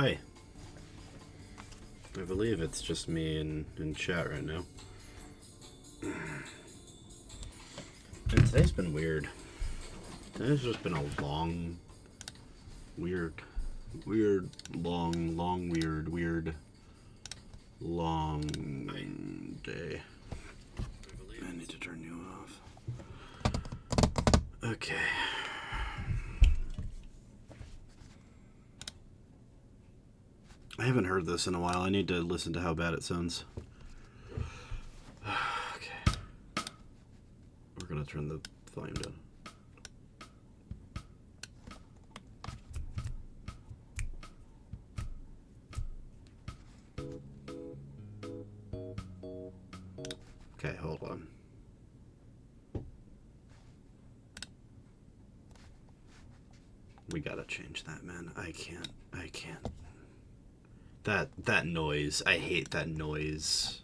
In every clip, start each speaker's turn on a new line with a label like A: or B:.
A: Hi. I believe it's just me in chat right now. And today's been weird. Today's just been a long, weird, long day. I need to turn you off. Okay. I haven't heard this in a while. I need to listen to how bad it sounds. Okay. We're gonna turn the volume down. Okay, hold on. We gotta change that, man. I can't. That noise. I hate that noise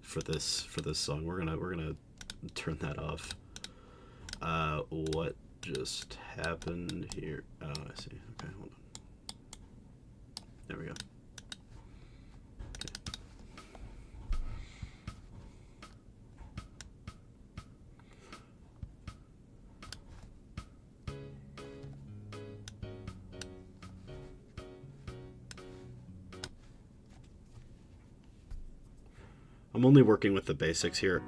A: for this song. We're gonna turn that off. What just happened here? Oh, I see. Okay, hold on. There we go. I'm only working with the basics here.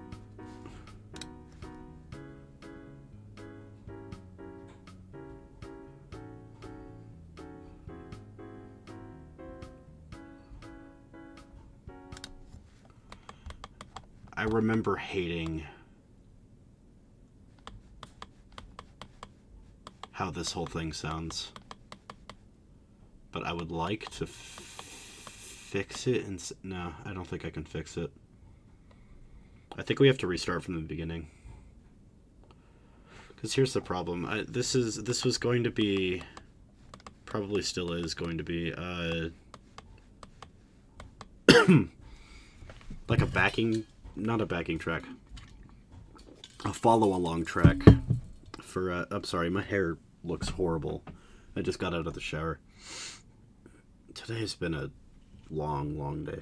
A: I remember hating how this whole thing sounds, but I would like to fix it. And no, I don't think I can fix it. I think we have to restart from the beginning. Because here's the problem. This was going to be, probably still is going to be, like a backing, not a backing track, a follow-along track for, I'm sorry, my hair looks horrible. I just got out of the shower. Today's been a long day.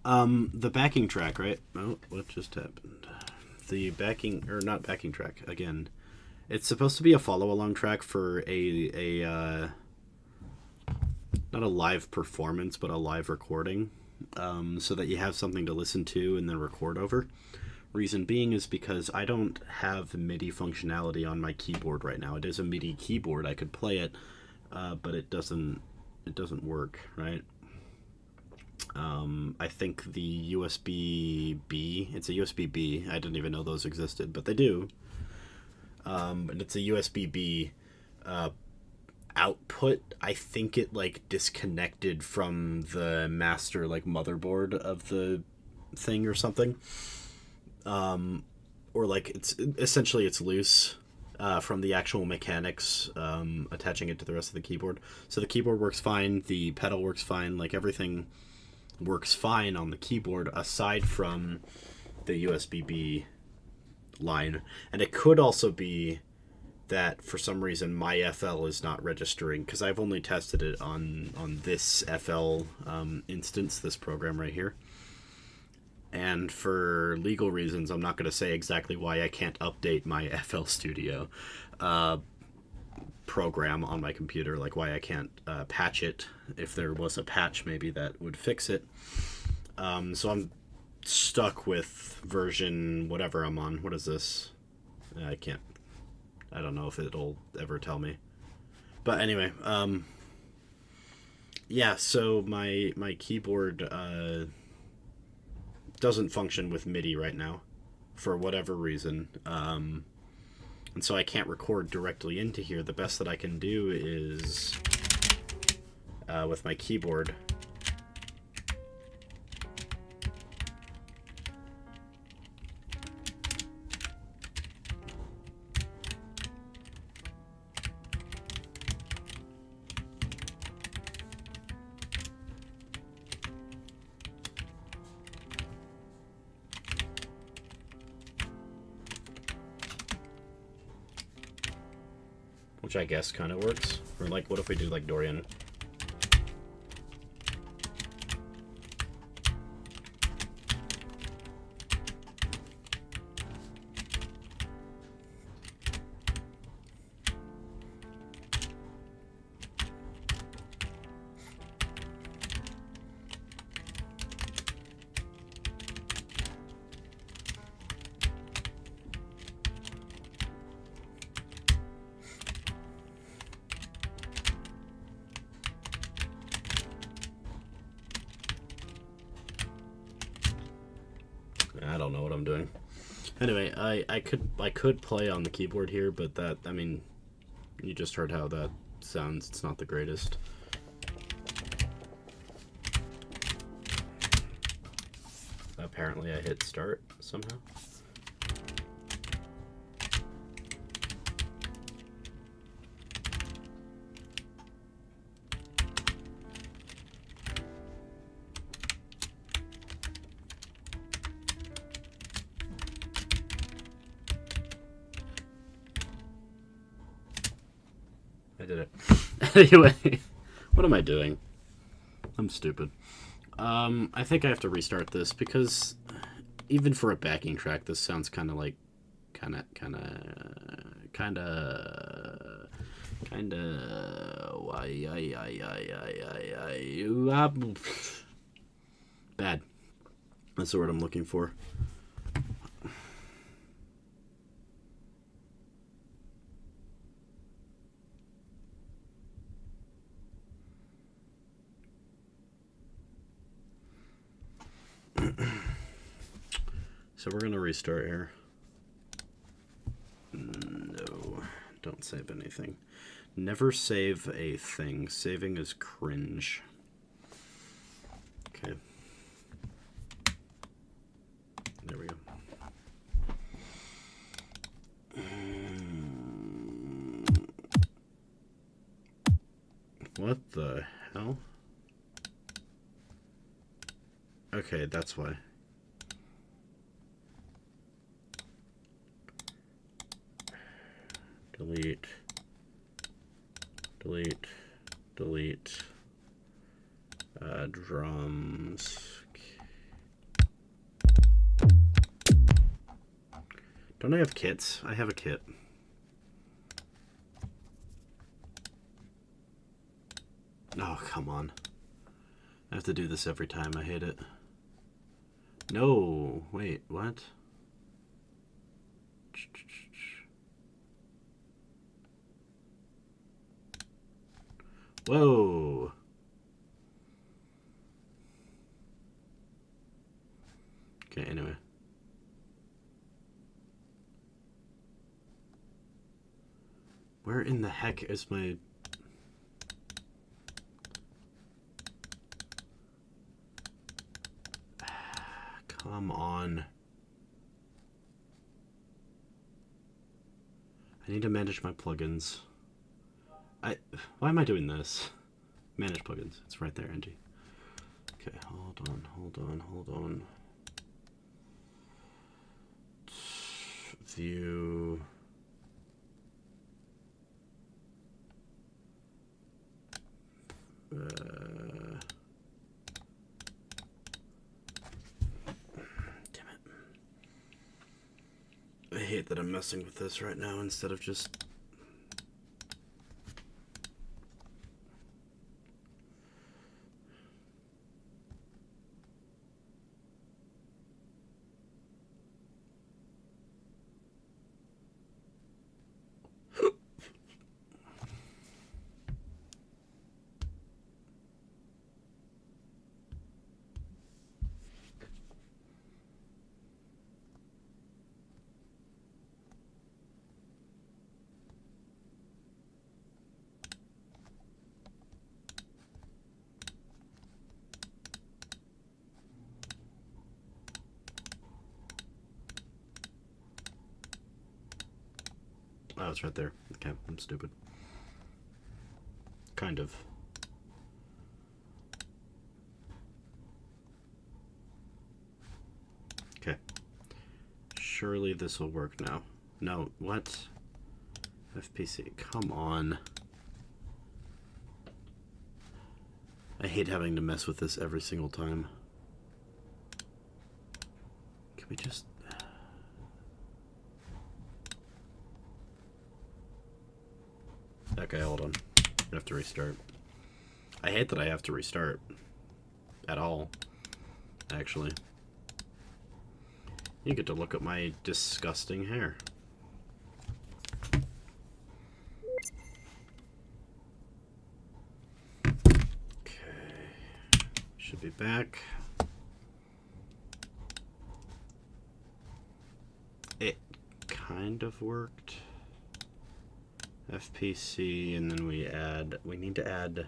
A: The backing track, right? Oh, what just happened? The backing, or not backing track, again. It's supposed to be a follow-along track for a not a live performance, but a live recording, so that you have something to listen to and then record over. Reason being is because I don't have MIDI functionality on my keyboard right now. It is a MIDI keyboard. I could play it, but it doesn't work, right? I think the USB-B, it's a USB-B. I didn't even know those existed, but they do. And it's a USB-B output. I think it like disconnected from the master like motherboard of the thing or something. Or like it's essentially it's loose from the actual mechanics, attaching it to the rest of the keyboard. So the keyboard works fine, the pedal works fine, like everything works fine on the keyboard aside from the USB-B line. And it could also be that for some reason my FL is not registering, because I've only tested it on this FL instance, this program right here. And for legal reasons, I'm not going to say exactly why I can't update my FL Studio program on my computer, like why I can't patch it. If there was a patch, maybe that would fix it. So I'm stuck with version whatever I'm on. What is this? I don't know if it'll ever tell me. But anyway, yeah, so my keyboard doesn't function with MIDI right now for whatever reason. And so I can't record directly into here. The best that I can do is with my keyboard. Which I guess kind of works. Or like, what if we do like Dorian? I don't know what I'm doing. Anyway, I could play on the keyboard here, but that, I mean, you just heard how that sounds. It's not the greatest. Apparently I hit start somehow. I did it. Anyway, what am I doing? I'm stupid. I think I have to restart this because even for a backing track, this sounds kind of like, bad. That's the word I'm looking for. So we're gonna restart here. No, don't save anything. Never save a thing. Saving is cringe. Okay. There we go. What the hell? Okay, that's why. Delete. Delete. Delete. Drums. Don't I have kits? I have a kit. Oh, come on. I have to do this every time. I hate it. No. Wait, what? Whoa. Okay, anyway. Where in the heck is my... Come on. I need to manage my plugins. Why am I doing this? Manage plugins. It's right there, Angie. Okay, hold on. View. Damn it. I hate that I'm messing with this right now instead of just... Oh, it's right there. Okay, I'm stupid. Kind of. Okay. Surely this will work now. No, what? FPC, come on. I hate having to mess with this every single time. Can we just... Okay, hold on. I have to restart. I hate that I have to restart. At all. Actually. You get to look at my disgusting hair. Okay. Should be back. kind of worked. FPC, and then we need to add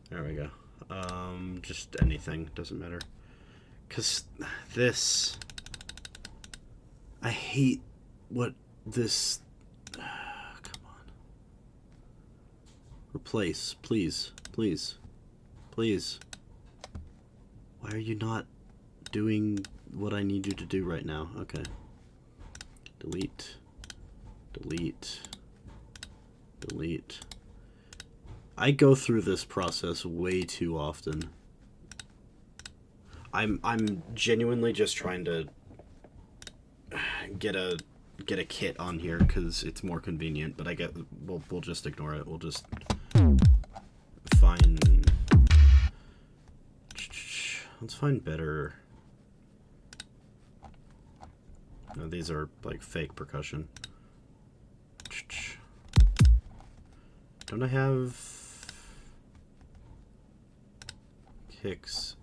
A: there we go. Just anything, doesn't matter. Cause this, I hate what this, come on. Replace, please, please, please. Why are you not doing what I need you to do right now? Okay. Delete, delete, delete. I go through this process way too often. I'm genuinely just trying to get a kit on here because it's more convenient, but we'll just ignore it. We'll just find, let's find better. No, these are like fake percussion. Don't I have kicks?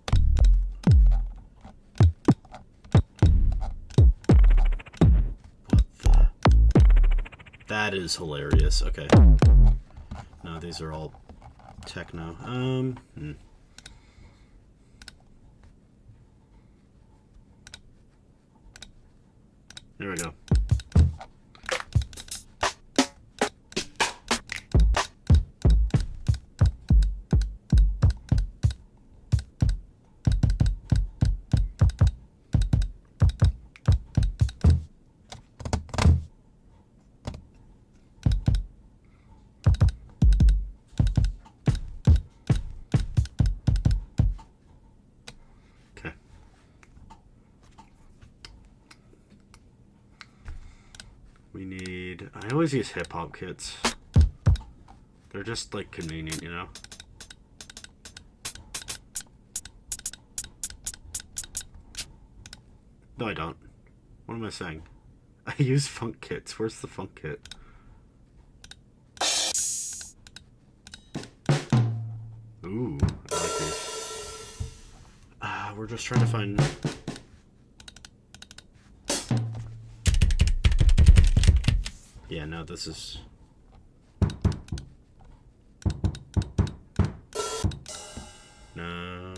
A: That is hilarious. Okay. No, these are all techno. There we go. I always use hip-hop kits. They're just, like, convenient, you know? No, I don't. What am I saying? I use funk kits. Where's the funk kit? Ooh, I like these. We're just trying to find... Yeah, no, this is... No...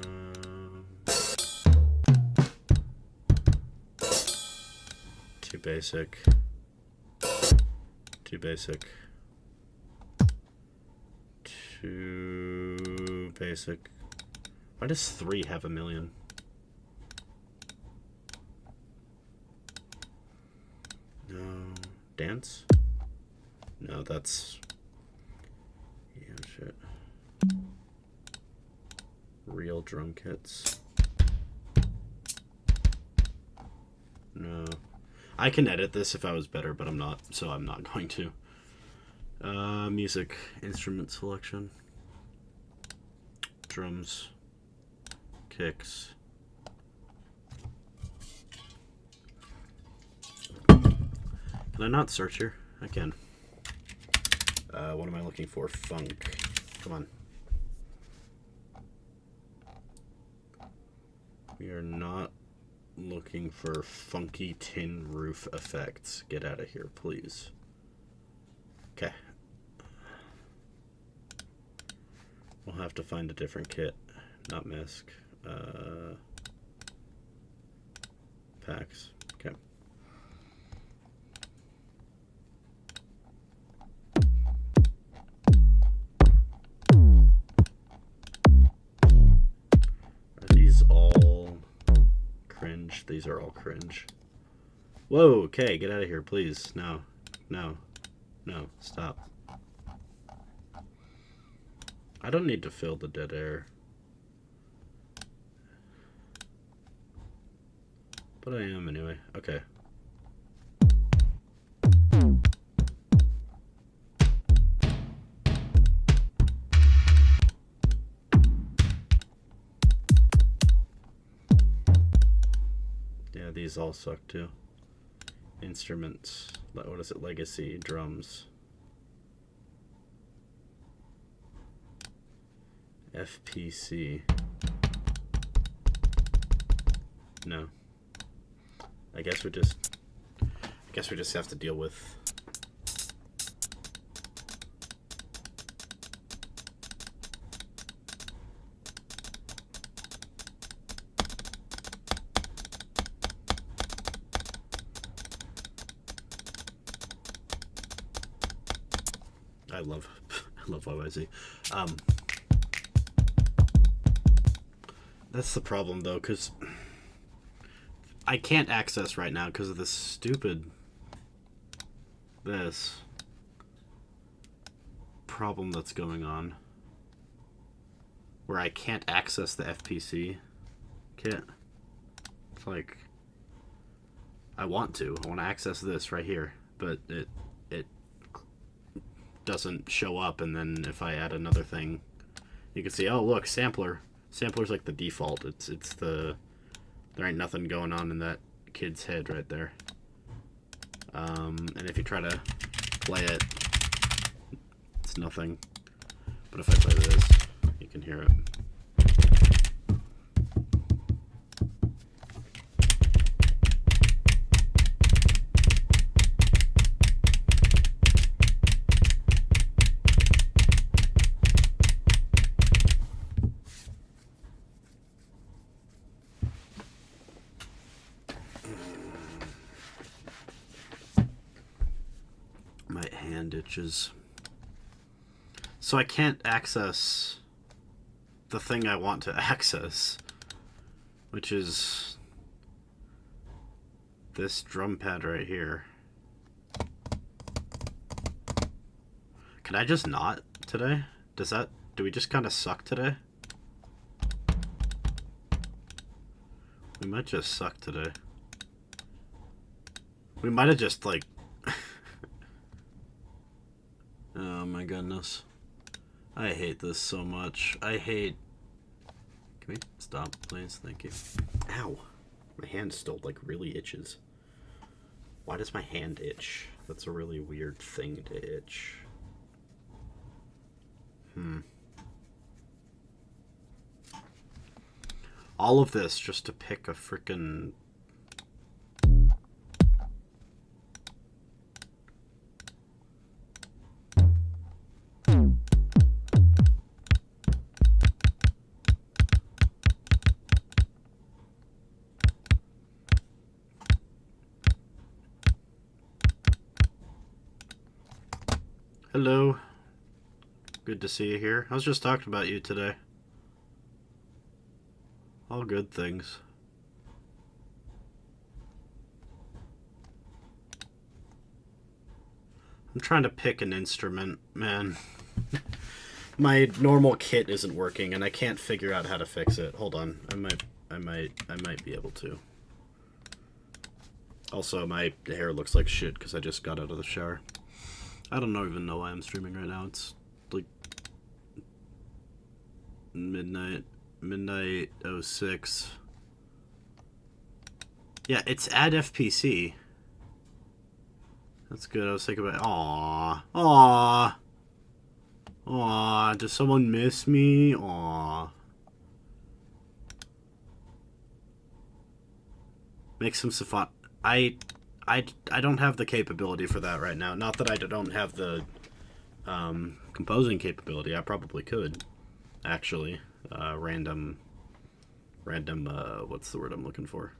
A: Too basic. Too basic. Too basic. Why does 3 have a million? No. Dance? No, that's... Yeah, shit. Real drum kits. No. I can edit this if I was better, but I'm not, so I'm not going to. Music, instrument selection. Drums. Kicks. Can I not search here? I can. What am I looking for? Funk. Come on. We are not looking for funky tin roof effects. Get out of here, please. Okay. We'll have to find a different kit. Not Misk. Packs. Okay. Cringe. These are all cringe. Whoa, okay, get out of here, please. No, no, no, stop. I don't need to fill the dead air. But I am anyway. Okay. Yeah, these all suck too. Instruments. What is it? Legacy. Drums. FPC. No. I guess we just have to deal with. I love YYZ. That's the problem though, because I can't access right now because of this stupid problem that's going on where I can't access the FPC kit. It's like I want to access this right here, but it doesn't show up, and then if I add another thing, you can see, oh look, sampler's like the default. It's there ain't nothing going on in that kid's head right there. And if you try to play it, it's nothing. But if I play this, you can hear it. My hand itches. So I can't access the thing I want to access, which is this drum pad right here. Can I just not today? Do we just kind of suck today? We might just suck today. We might have just like oh my goodness. I hate this so much. Can we stop, please? Thank you. Ow. My hand still, like, really itches. Why does my hand itch? That's a really weird thing to itch. All of this just to pick a frickin' Hello. Good to see you here. I was just talking about you today. All good things. I'm trying to pick an instrument, man. My normal kit isn't working and I can't figure out how to fix it. Hold on. I might be able to. Also, my hair looks like shit because I just got out of the shower. I don't even know why I'm streaming right now. It's like midnight 06. Yeah, it's add FPC. That's good. I was thinking about Aww, does someone miss me? Aww. Make some symphonic. I don't have the capability for that right now. Not that I don't have the composing capability. I probably could, actually. Random. What's the word I'm looking for?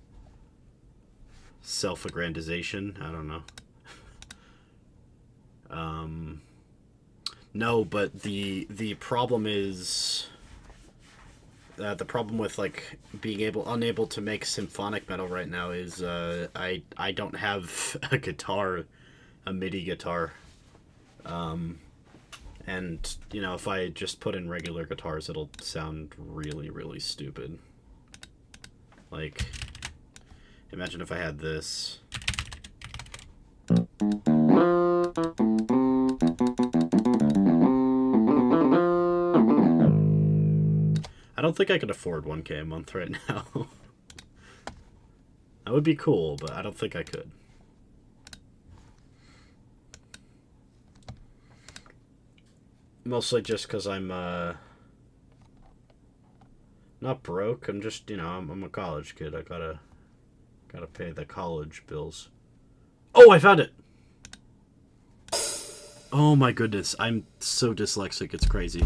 A: Self-aggrandization. I don't know. No, but the problem is. The problem with like being unable to make symphonic metal right now is I don't have a guitar, a MIDI guitar, and you know, if I just put in regular guitars, it'll sound really, really stupid. Like, imagine if I had this. I don't think I could afford 1K a month right now. That would be cool, but I don't think I could. Mostly just because I'm Not broke. I'm just, I'm a college kid. I gotta pay the college bills. Oh, I found it. Oh my goodness, I'm so dyslexic. It's crazy.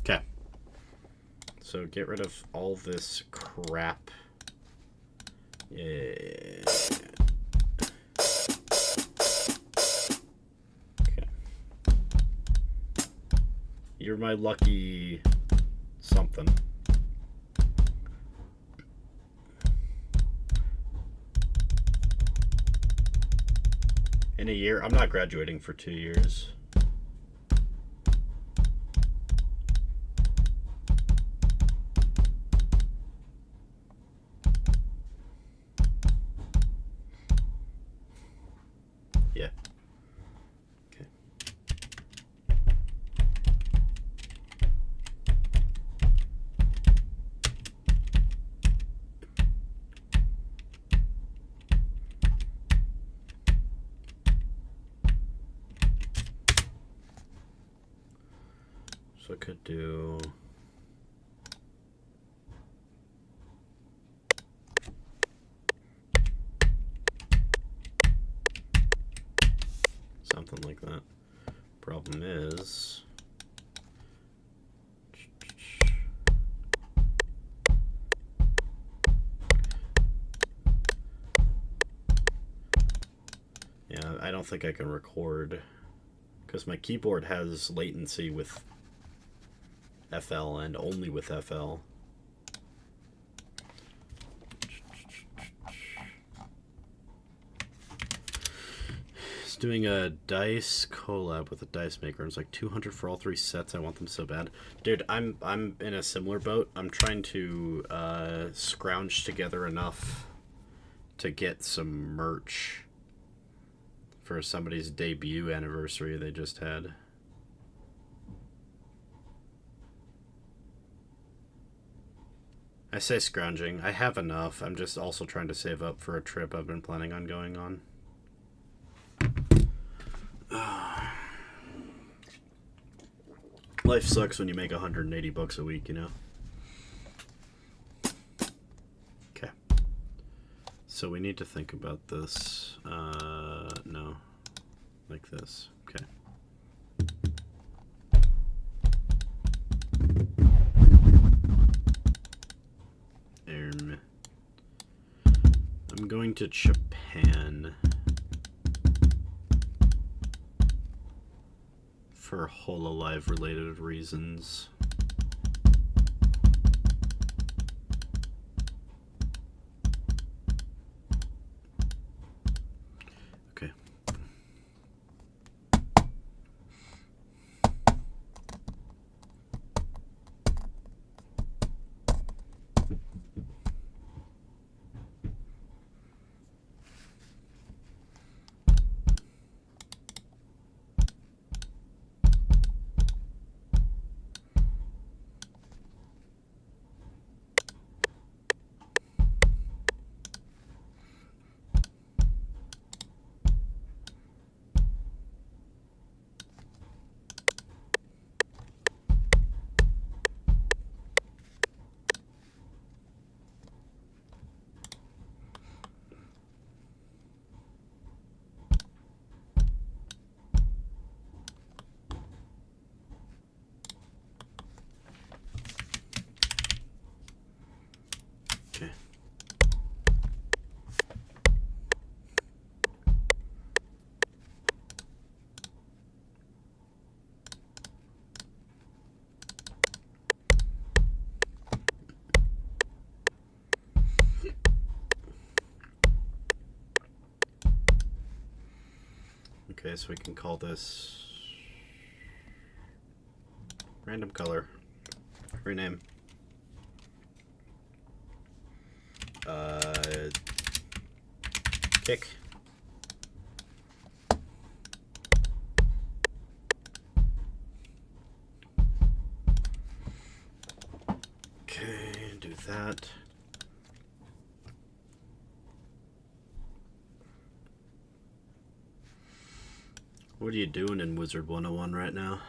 A: Okay. So get rid of all this crap. Yeah. Okay. You're my lucky something. In a year? I'm not graduating for 2 years. Yeah. Okay. So I could do... something like that. Problem is... yeah, I don't think I can record because my keyboard has latency with FL and only with FL. It's doing a dice collab with a dice maker. It's like 200 for all 3 sets. I want them so bad, dude. I'm in a similar boat. I'm trying to scrounge together enough to get some merch for somebody's debut anniversary they just had. I say scrounging. I have enough. I'm just also trying to save up for a trip I've been planning on going on. Life sucks when you make 180 bucks a week, you know? Okay. So we need to think about this. No. Like this. Okay. I'm going to Japan for Hololive related reasons. Okay. Okay. Okay, so we can call this random color. Rename. Kick. Okay, do that. What are you doing in Wizard 101 right now?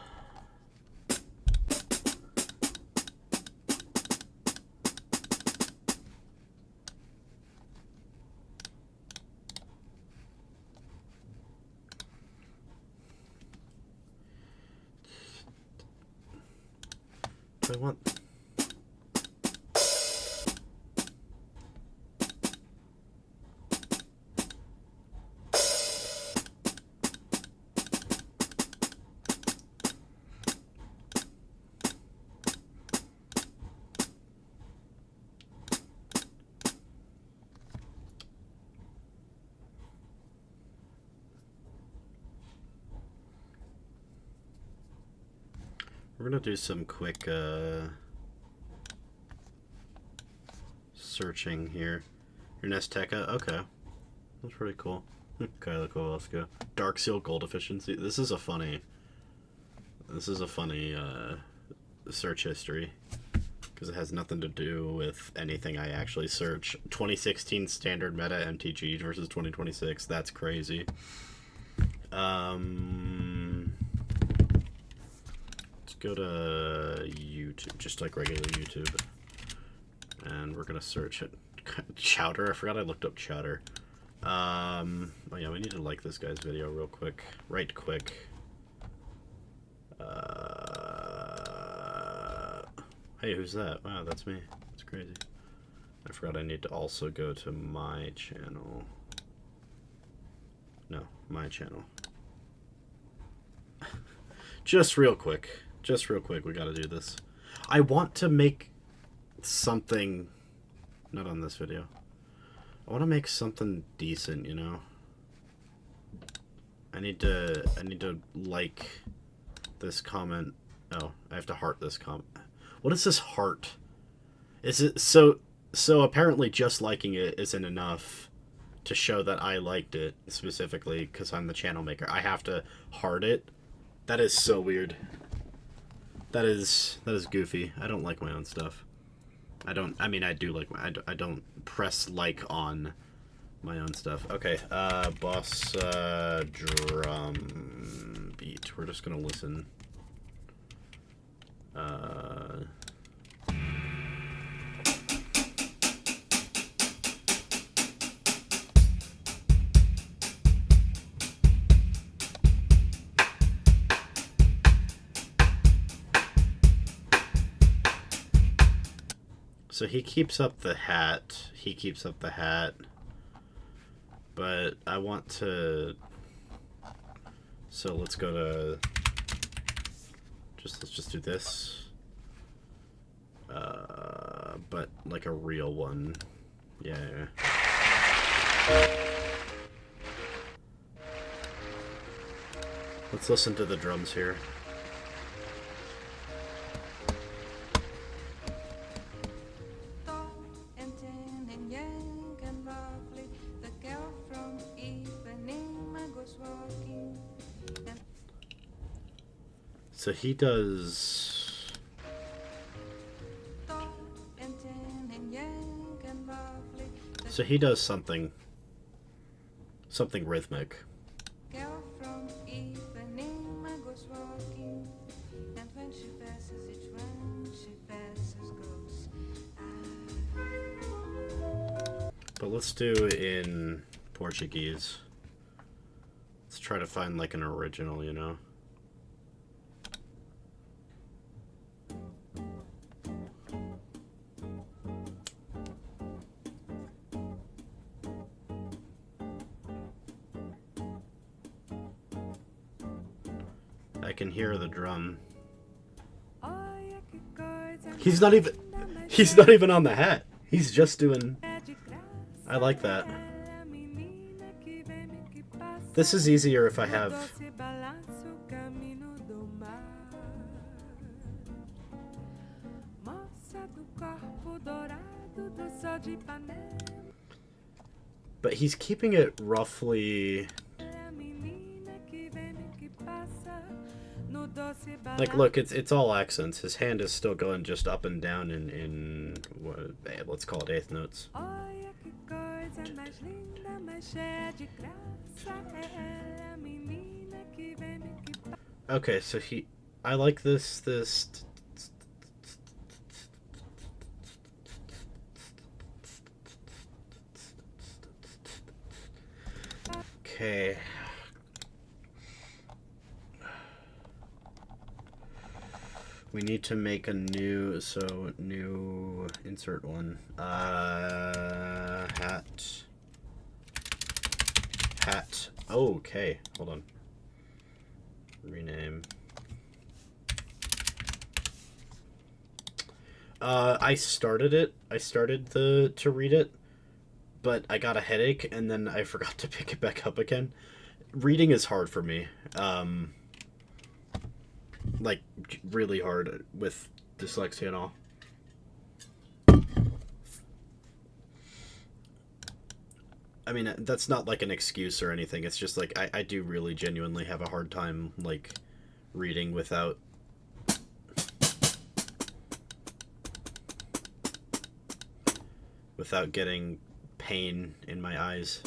A: I want... We're gonna do some quick searching here. Ernesteka, okay. That's pretty cool. Kyla Kowalska. Dark Seal Gold Efficiency. This is a funny search history. Because it has nothing to do with anything I actually search. 2016 standard meta MTG versus 2026. That's crazy. Let's go to YouTube, just like regular YouTube. And we're gonna search it. Chowder? I forgot I looked up Chowder. Oh yeah, we need to like this guy's video real quick. Right quick. Hey, who's that? Wow, that's me. That's crazy. I forgot I need to also go to my channel. No, my channel. Just real quick, we gotta do this. I want to make something, not on this video. I want to make something decent, you know? I need to like this comment. Oh, I have to heart this comment. What is this heart? Is it so apparently just liking it isn't enough to show that I liked it specifically because I'm the channel maker. I have to heart it. That is so weird. That is goofy. I don't like my own stuff. I mean I do like I don't press like on my own stuff. Okay, boss drum beat. We're just gonna listen. So he keeps up the hat. But I want to... So let's go to... Let's just do this. But like a real one. Yeah. Let's listen to the drums here. So he does... So he does something rhythmic. But let's do it in Portuguese. Let's try to find like an original, you know? I can hear the drum. He's not even on the hat. He's just doing... I like that. This is easier if I have... But he's keeping it roughly... Like, look, it's all accents. His hand is still going just up and down in what, let's call it eighth notes. Okay, so I like this. Okay. We need to make a new, so new, insert one. Hat. Oh, okay, hold on. Rename. I started it. I started to read it, but I got a headache and then I forgot to pick it back up again. Reading is hard for me. Like, really hard with dyslexia and all. I mean, that's not like an excuse or anything. It's just like I do really genuinely have a hard time like reading without getting pain in my eyes.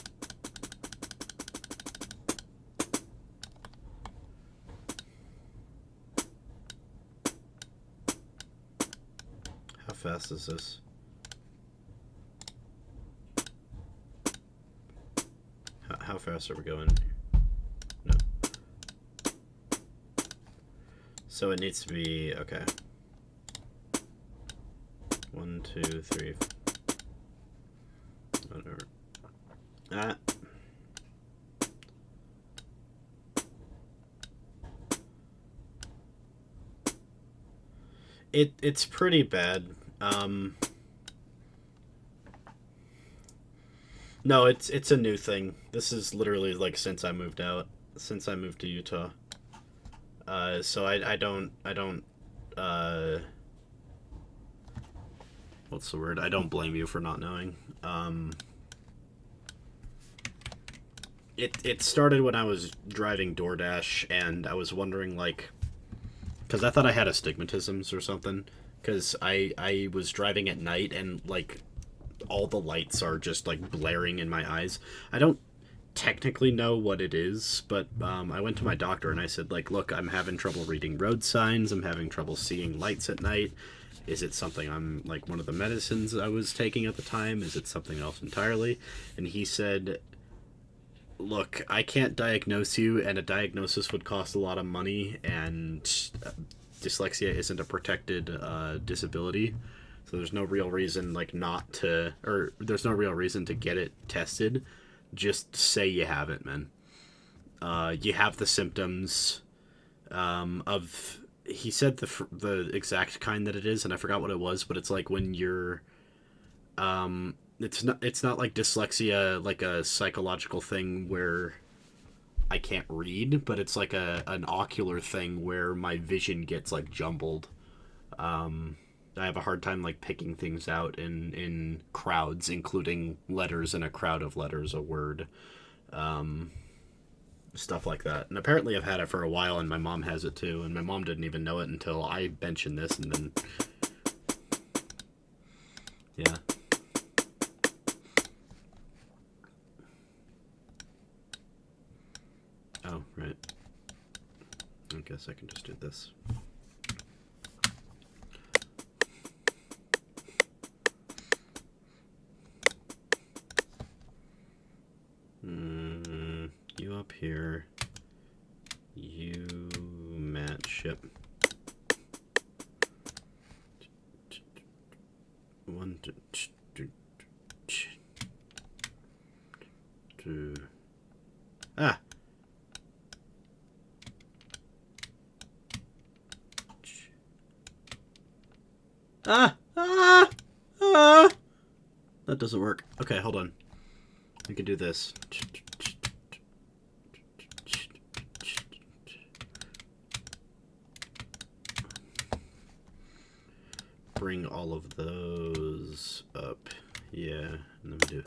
A: How fast is this? How fast are we going? No. So it needs to be, okay. 1, 2, 3, whatever. Ah. It's pretty bad. No, it's a new thing. This is literally like since I moved to Utah. So I don't what's the word? I don't blame you for not knowing. It started when I was driving DoorDash and I was wondering like, because I thought I had astigmatisms or something, because I was driving at night and like all the lights are just like blaring in my eyes. I don't technically know what it is, but I went to my doctor and I said like, look, I'm having trouble reading road signs, I'm having trouble seeing lights at night. Is it something I'm like one of the medicines I was taking at the time? Is it something else entirely? And he said, look, I can't diagnose you, and a diagnosis would cost a lot of money, and dyslexia isn't a protected disability. So there's no real reason like not to, or there's no real reason to get it tested. Just say you have it, man. You have the symptoms of, he said the exact kind that it is, and I forgot what it was, but it's like when you're it's not like dyslexia, like a psychological thing where I can't read, but it's like an ocular thing where my vision gets like jumbled. I have a hard time like picking things out in crowds, including letters in a crowd of letters, a word, stuff like that. And apparently I've had it for a while, and my mom has it too, and my mom didn't even know it until I mentioned this, and then yeah. Oh, right. I guess I can just do this. You up here. You matchup. 1, 2. Ah. That doesn't work. Okay, hold on. We can do this. Bring all of those up. Yeah, and then we do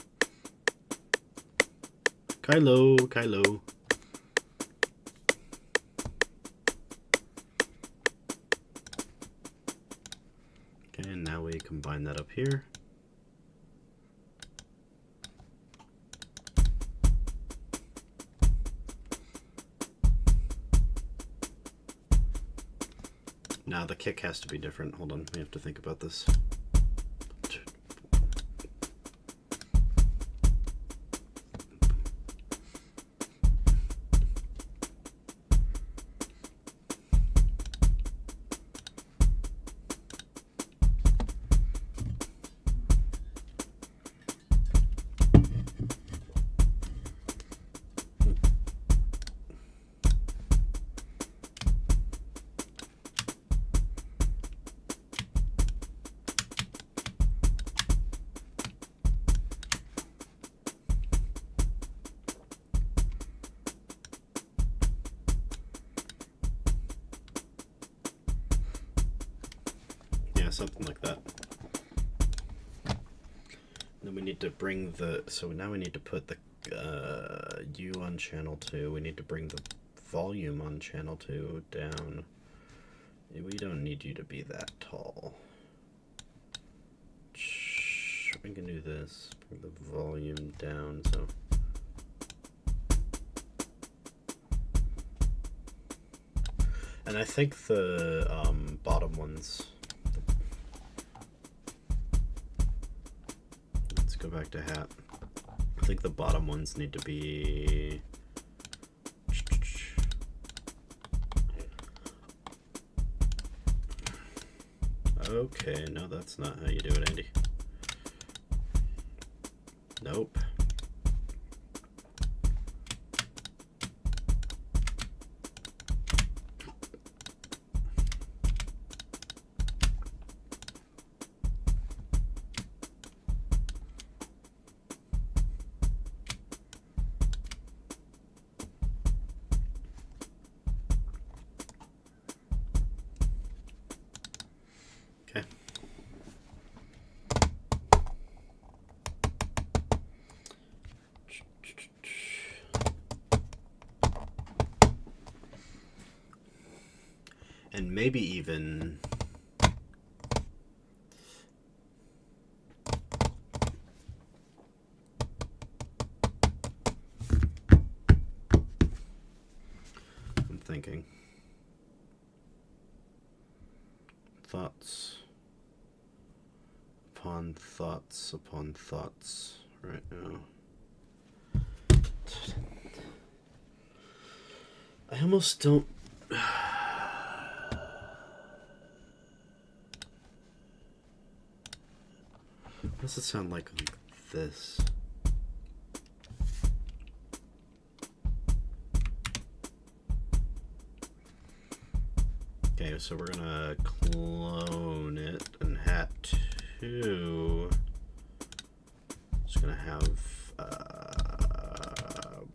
A: Kylo. Okay, and now we combine that up here. Now the kick has to be different. Hold on, we have to think about this. something like that. Then we need to bring the, so now we need to put the U on channel 2. We need to bring the volume on channel 2 down. We don't need you to be that tall. We can do this. Bring the volume down, so. And I think the bottom ones. Let's go back to hat. I think the bottom ones need to be. Okay, no, that's not how you do it, Andy. Nope. And maybe even I'm thinking thoughts upon thoughts upon thoughts right now. I almost don't. What does it sound like this? Okay, so we're gonna clone it, and hat 2 is gonna have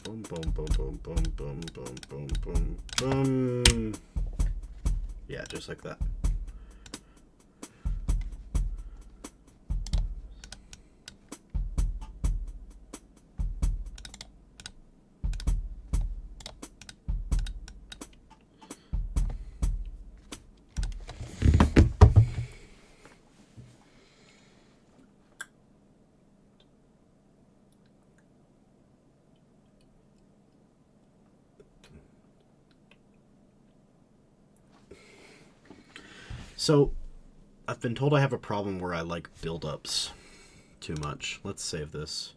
A: boom, boom, boom, boom, boom, boom, boom, boom, boom, boom. Yeah, just like that. So, I've been told I have a problem where I like build-ups too much. Let's save this.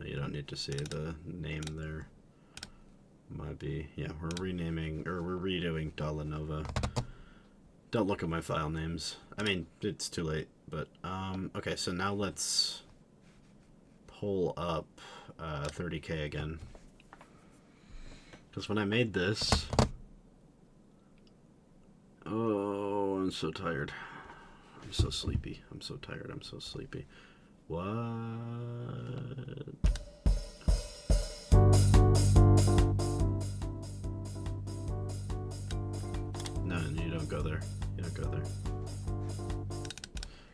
A: You don't need to see the name there. Might be, yeah, we're renaming, or we're redoing Dalanova. Don't look at my file names. I mean, it's too late, but, okay, so now let's pull up 30K again. Because when I made this... Oh, I'm so tired. I'm so sleepy. I'm so tired. I'm so sleepy. What? No, you don't go there. You don't go there.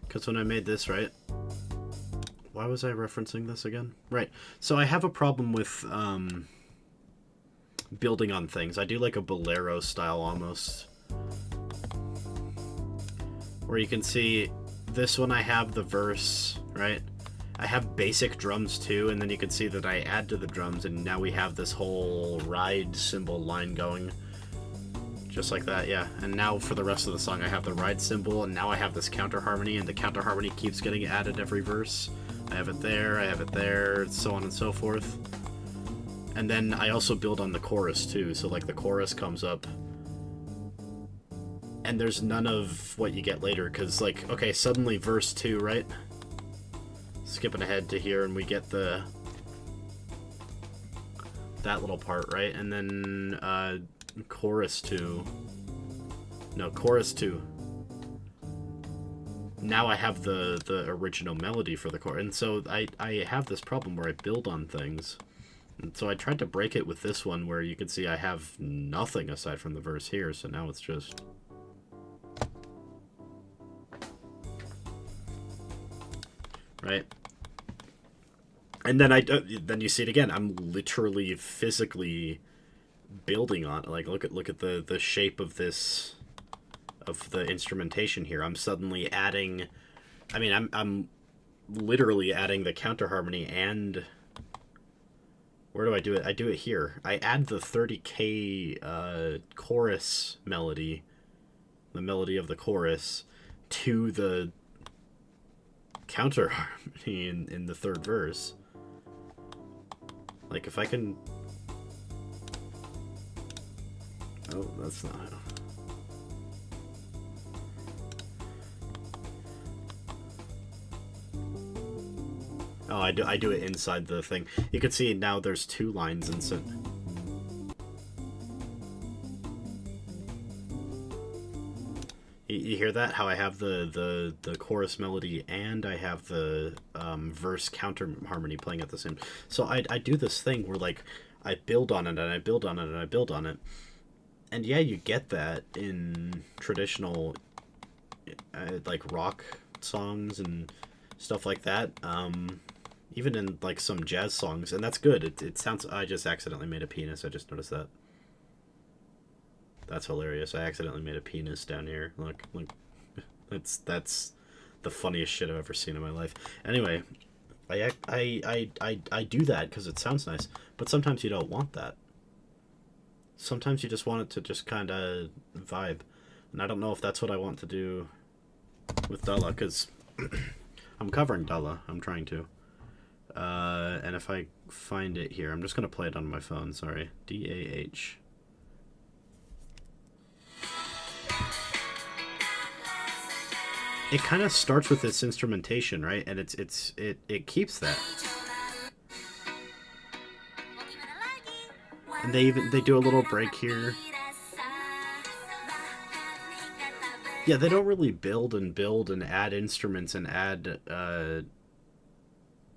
A: Because when I made this, right? Why was I referencing this again? Right. So I have a problem with... building on things. I do like a bolero style almost, where you can see this one I have the verse, right? I have basic drums too, and then you can see that I add to the drums, and now we have this whole ride cymbal line going. Just like that, yeah. And now for the rest of the song I have the ride cymbal, and now I have this counter harmony, and the counter harmony keeps getting added every verse. I have it there, so on and so forth. And then I also build on the chorus too, so like the chorus comes up and there's none of what you get later, because like, okay, suddenly verse 2, right? Skipping ahead to here and we get the that little part, right? And then chorus 2. No, chorus 2. Now I have the original melody for the chorus, and so I have this problem where I build on things. And so I tried to break it with this one where you can see I have nothing aside from the verse here, so now it's just... Right? And then then you see it again. I'm literally physically building on it. Like, look at the shape of this, of the instrumentation here. I'm suddenly adding... I mean, I'm literally adding the counter harmony and... Where do I do it? I do it here. I add the 30K chorus melody, the melody of the chorus, to the counter harmony in the third verse. Like, if I can... Oh, that's not... Oh, I do it inside the thing. You can see now there's 2 lines in so... You hear that? How I have the chorus melody and I have the verse counter harmony playing at the same... So I do this thing where, like, I build on it and I build on it and I build on it. And yeah, you get that in traditional, like, rock songs and stuff like that. Even in, like, some jazz songs, and that's good. It sounds... I just accidentally made a penis. I just noticed that. That's hilarious. I accidentally made a penis down here. Look. That's the funniest shit I've ever seen in my life. Anyway, I do that because it sounds nice, but sometimes you don't want that. Sometimes you just want it to just kind of vibe, and I don't know if that's what I want to do with Dalla, because I'm covering Dalla. I'm trying to. And if I find it here, I'm just going to play it on my phone, sorry. D-A-H. It kind of starts with this instrumentation, right? And it keeps that. And they do a little break here. Yeah, they don't really build and add instruments and add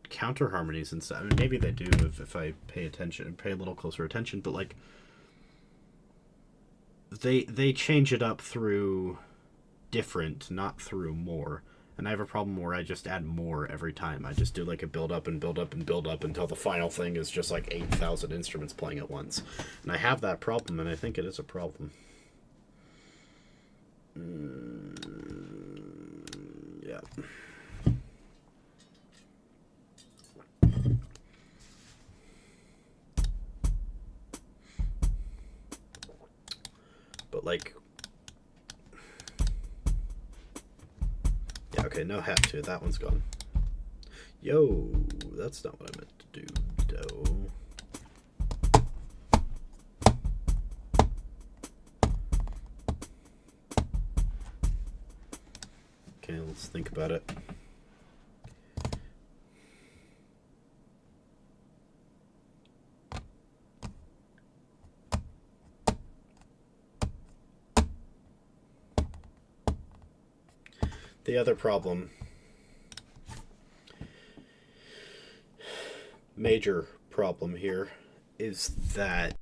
A: counter harmonies and stuff. I mean, maybe they do if I pay a little closer attention, but, like, they change it up through different, not through more. And I have a problem where I just add more every time. I just do, like, a build up and build up and build up until the final thing is just like 8,000 instruments playing at once. And I have that problem, and I think it is a problem. Yeah. But, like... Yeah, okay, no have to. That one's gone. Yo, that's not what I meant to do, though. Okay, let's think about it. The other problem, major problem here, is that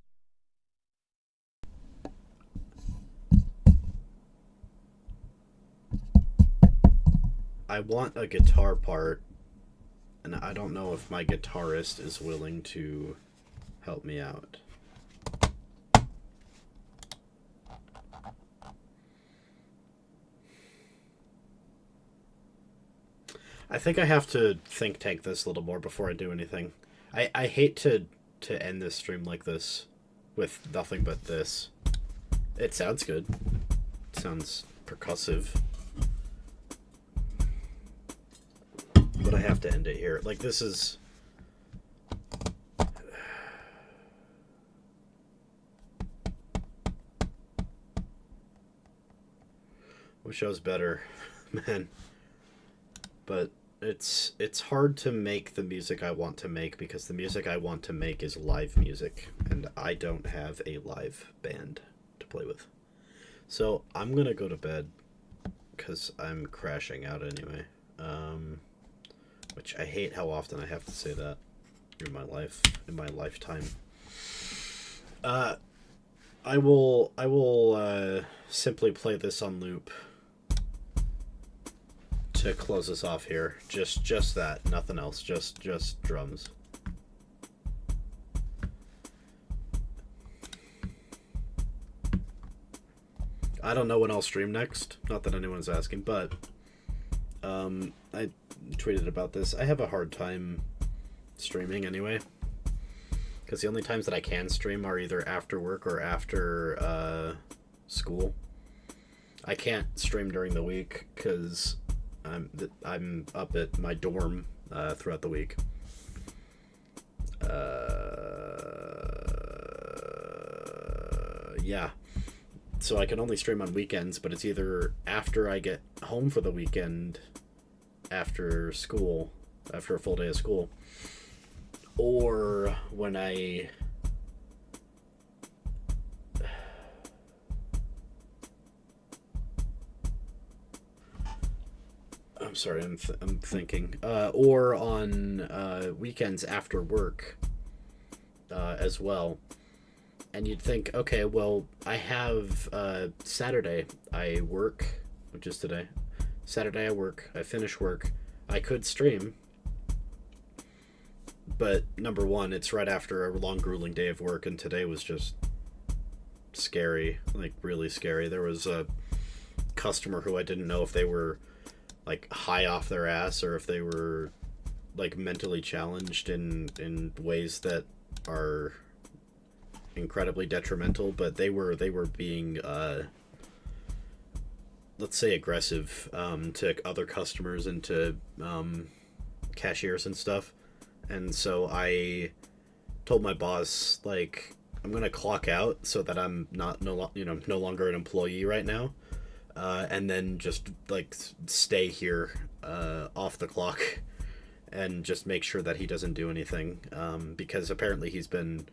A: I want a guitar part, and I don't know if my guitarist is willing to help me out. I think I have to think tank this a little more before I do anything. I hate to end this stream like this with nothing but this. It sounds good. It sounds percussive. But I have to end it here. Like, this is... Wish I was better, man. But it's hard to make the music I want to make because the music I want to make is live music, and I don't have a live band to play with. So I'm gonna go to bed because I'm crashing out anyway. Which I hate how often I have to say that. in my life, in my lifetime. I will simply play this on loop to close us off here. Just that, nothing else. Just drums. I don't know when I'll stream next. Not that anyone's asking, but I tweeted about this. I have a hard time streaming anyway, because the only times that I can stream are either after work or after school. I can't stream during the week because I'm up at my dorm throughout the week. Yeah. So I can only stream on weekends, but it's either after I get home for the weekend, after school, after a full day of school, or when I'm sorry, I'm thinking. Or on weekends after work as well. And you'd think, okay, well, I have Saturday. I work, which is today. Saturday I work. I finish work. I could stream. But number one, it's right after a long, grueling day of work, and today was just scary, like really scary. There was a customer who I didn't know if they were like high off their ass or if they were like mentally challenged in ways that are incredibly detrimental, but they were being let's say aggressive to other customers and to cashiers and stuff. And so I told my boss, like, I'm gonna clock out so that I'm no longer an employee right now, and then just like stay here off the clock and just make sure that he doesn't do anything, because apparently he's been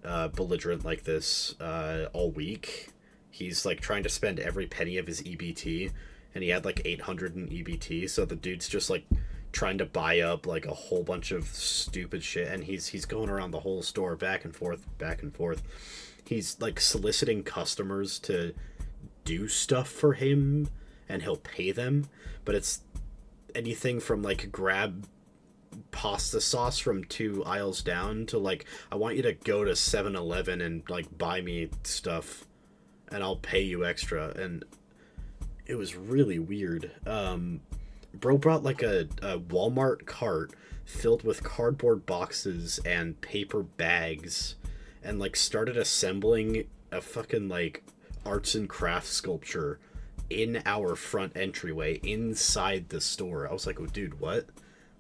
A: belligerent like this all week. He's like trying to spend every penny of his EBT, and he had like 800 in EBT, so the dude's just like trying to buy up like a whole bunch of stupid shit, and he's going around the whole store back and forth. He's like soliciting customers to do stuff for him, and he'll pay them, but it's anything from like grab pasta sauce from 2 aisles down to like, I want you to go to 7-Eleven and like buy me stuff and I'll pay you extra. And it was really weird. Bro brought like a Walmart cart filled with cardboard boxes and paper bags and like started assembling a fucking like arts and crafts sculpture in our front entryway inside the store. I was like, oh dude, what?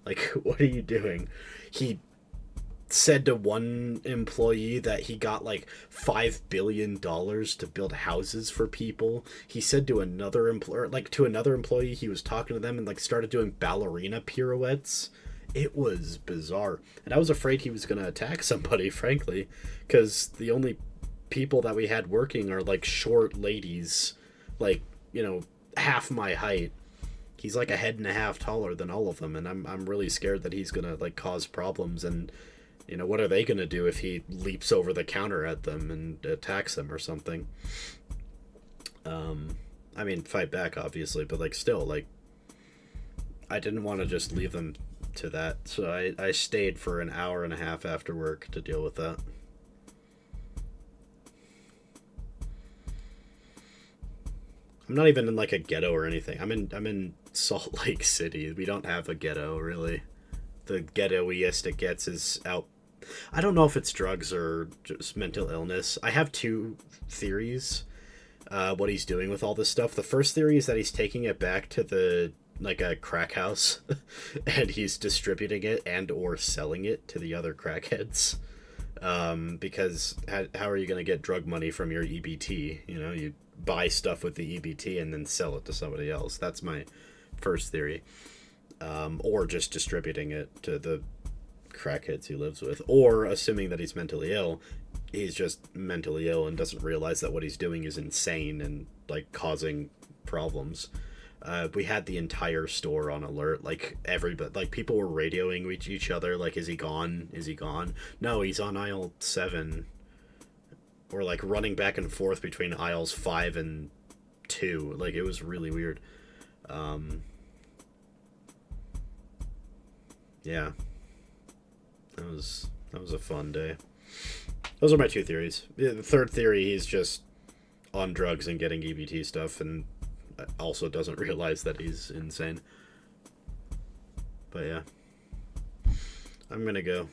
A: Like, what are you doing? He said to one employee that he got like $5 billion to build houses for people. He said to another employee, he was talking to them and like started doing ballerina pirouettes. It was bizarre. And I was afraid he was going to attack somebody, frankly, because the only people that we had working are like short ladies, like, you know, half my height. He's like a head and a half taller than all of them, and I'm really scared that he's gonna like cause problems. And you know, what are they gonna do if he leaps over the counter at them and attacks them or something? I mean, fight back obviously, but like still, like, I didn't want to just leave them to that, so I stayed for an hour and a half after work to deal with that. I'm not even in like a ghetto or anything. I'm in Salt Lake City. We don't have a ghetto, really. The ghettoiest it gets is out. I don't know if it's drugs or just mental illness. I have 2 theories what he's doing with all this stuff. The first theory is that he's taking it back to the like a crack house and he's distributing it and or selling it to the other crackheads. Because how are you going to get drug money from your EBT? You know, you buy stuff with the EBT and then sell it to somebody else. That's my first theory. Or just distributing it to the crackheads he lives with. Or assuming that he's mentally ill, he's just mentally ill and doesn't realize that what he's doing is insane and like causing problems. We had the entire store on alert. Like everybody, like people were radioing with each other. Like, is he gone? Is he gone? No, he's on aisle 7. Or like running back and forth between aisles 5 and 2. Like, it was really weird. Yeah, that was a fun day. Those are my 2 theories. The third theory, he's just on drugs and getting EBT stuff, and also doesn't realize that he's insane. But yeah, I'm gonna go.